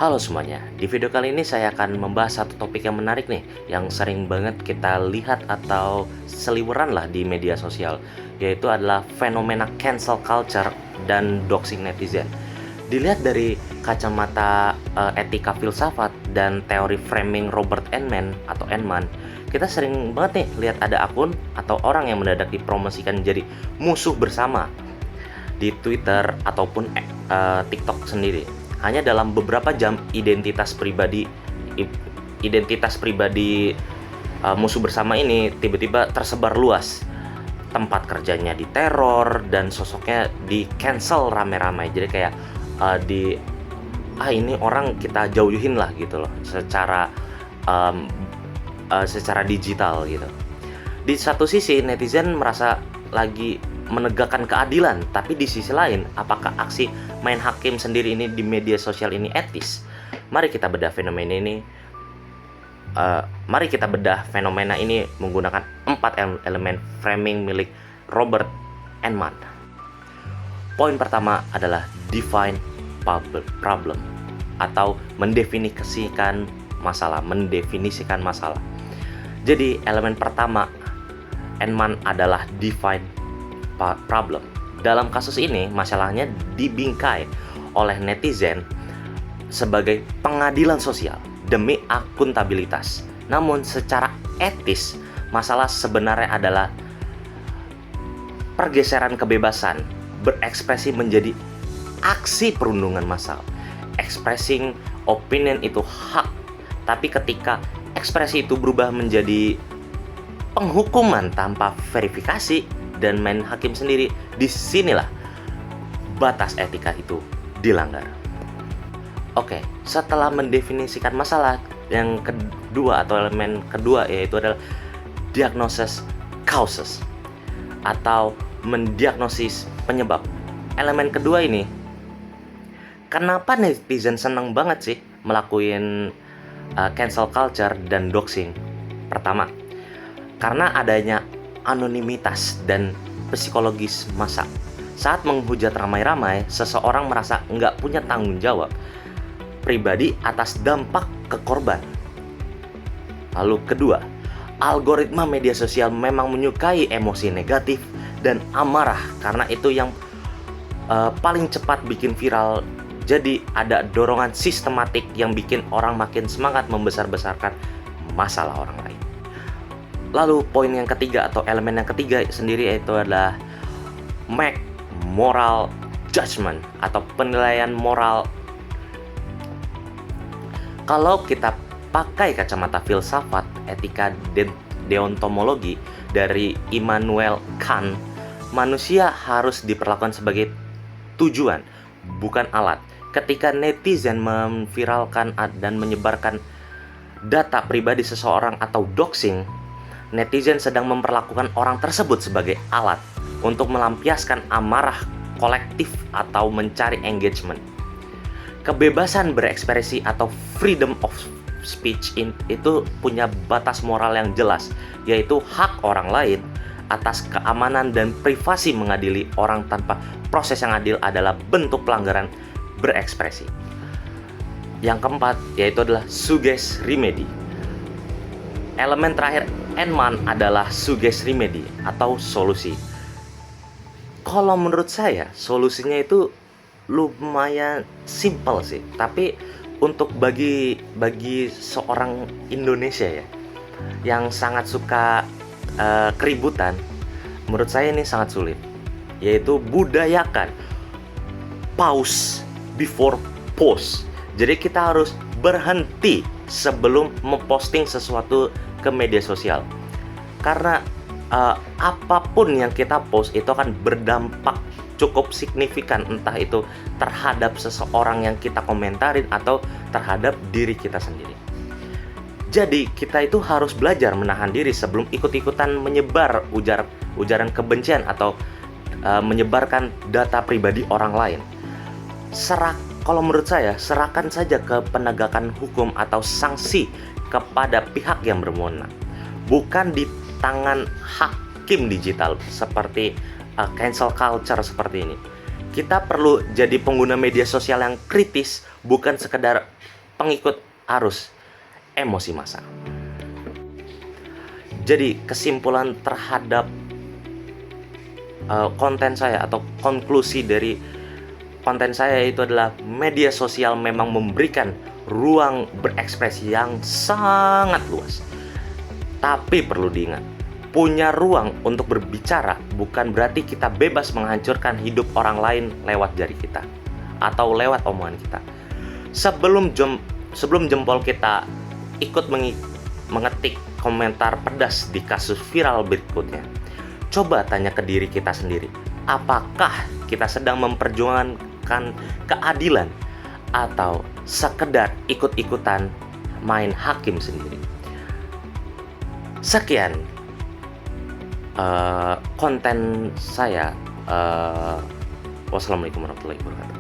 Halo semuanya, di video kali ini saya akan membahas satu topik yang menarik nih, yang sering banget kita lihat atau seliweran lah di media sosial, yaitu adalah fenomena cancel culture dan doxing netizen. Dilihat dari kacamata etika filsafat dan teori framing Robert Enman atau Enman, kita sering banget nih lihat ada akun atau orang yang mendadak dipromosikan jadi musuh bersama di Twitter ataupun TikTok sendiri. Hanya dalam beberapa jam identitas pribadi musuh bersama ini tiba-tiba tersebar luas. Tempat kerjanya diteror dan sosoknya di cancel rame-rame. Jadi kayak ini orang kita jauhin lah gitu loh, secara digital gitu. Di satu sisi netizen merasa lagi menegakkan keadilan, tapi di sisi lain, apakah aksi main hakim sendiri ini di media sosial ini etis? Mari kita bedah fenomena ini. Menggunakan 4 elemen framing milik Robert Enman. Poin pertama adalah define problem atau mendefinisikan masalah. Jadi elemen pertama Enman adalah define problem. Dalam kasus ini, masalahnya dibingkai oleh netizen sebagai pengadilan sosial demi akuntabilitas. Namun secara etis, masalah sebenarnya adalah pergeseran kebebasan berekspresi menjadi aksi perundungan massal. Expressing opinion itu hak, tapi ketika ekspresi itu berubah menjadi penghukuman tanpa verifikasi dan main hakim sendiri, disinilah batas etika itu dilanggar. Oke, setelah mendefinisikan masalah, yang kedua atau elemen kedua yaitu adalah diagnosis causes atau mendiagnosis penyebab. Elemen kedua ini, kenapa netizen seneng banget sih melakukan cancel culture dan doxing? Pertama, karena adanya anonimitas dan psikologis massa. Saat menghujat ramai-ramai, seseorang merasa nggak punya tanggung jawab pribadi atas dampak ke korban. Lalu kedua, algoritma media sosial memang menyukai emosi negatif dan amarah karena itu yang paling cepat bikin viral. Jadi ada dorongan sistematik yang bikin orang makin semangat membesar-besarkan masalah orang lain. Lalu poin yang ketiga atau elemen yang ketiga sendiri yaitu adalah make moral judgment atau penilaian moral. Kalau kita pakai kacamata filsafat, etika, deontologi dari Immanuel Kant, manusia harus diperlakukan sebagai tujuan, bukan alat. Ketika netizen memviralkan dan menyebarkan data pribadi seseorang atau doxing, netizen sedang memperlakukan orang tersebut sebagai alat untuk melampiaskan amarah kolektif atau mencari engagement. Kebebasan berekspresi atau freedom of speech itu punya batas moral yang jelas, yaitu hak orang lain atas keamanan dan privasi. Mengadili orang tanpa proses yang adil adalah bentuk pelanggaran berekspresi. Yang keempat yaitu adalah suggest remedy. Elemen terakhir Enman adalah suggest remedy atau solusi. Kalau menurut saya solusinya itu lumayan simple sih, tapi untuk bagi seorang Indonesia ya yang sangat suka keributan, menurut saya ini sangat sulit, yaitu budayakan pause before post. Jadi kita harus berhenti sebelum memposting sesuatu ke media sosial, karena apapun yang kita post itu akan berdampak cukup signifikan, entah itu terhadap seseorang yang kita komentarin atau terhadap diri kita sendiri. Jadi kita itu harus belajar menahan diri sebelum ikut-ikutan menyebar ujaran kebencian atau menyebarkan data pribadi orang lain. Kalau menurut saya, serahkan saja ke penegakan hukum atau sanksi kepada pihak yang berwenang, bukan di tangan hakim digital seperti cancel culture seperti ini. Kita perlu jadi pengguna media sosial yang kritis, bukan sekedar pengikut arus emosi massa. Jadi kesimpulan terhadap konten saya atau konklusi dari konten saya itu adalah media sosial memang memberikan ruang berekspresi yang sangat luas. Tapi perlu diingat, punya ruang untuk berbicara bukan berarti kita bebas menghancurkan hidup orang lain lewat jari kita atau lewat omongan kita. Sebelum jempol kita ikut mengetik komentar pedas di kasus viral berikutnya, coba tanya ke diri kita sendiri, apakah kita sedang memperjuangkan keadilan atau sekedar ikut-ikutan main hakim sendiri. Sekian konten saya. Wassalamualaikum warahmatullahi wabarakatuh.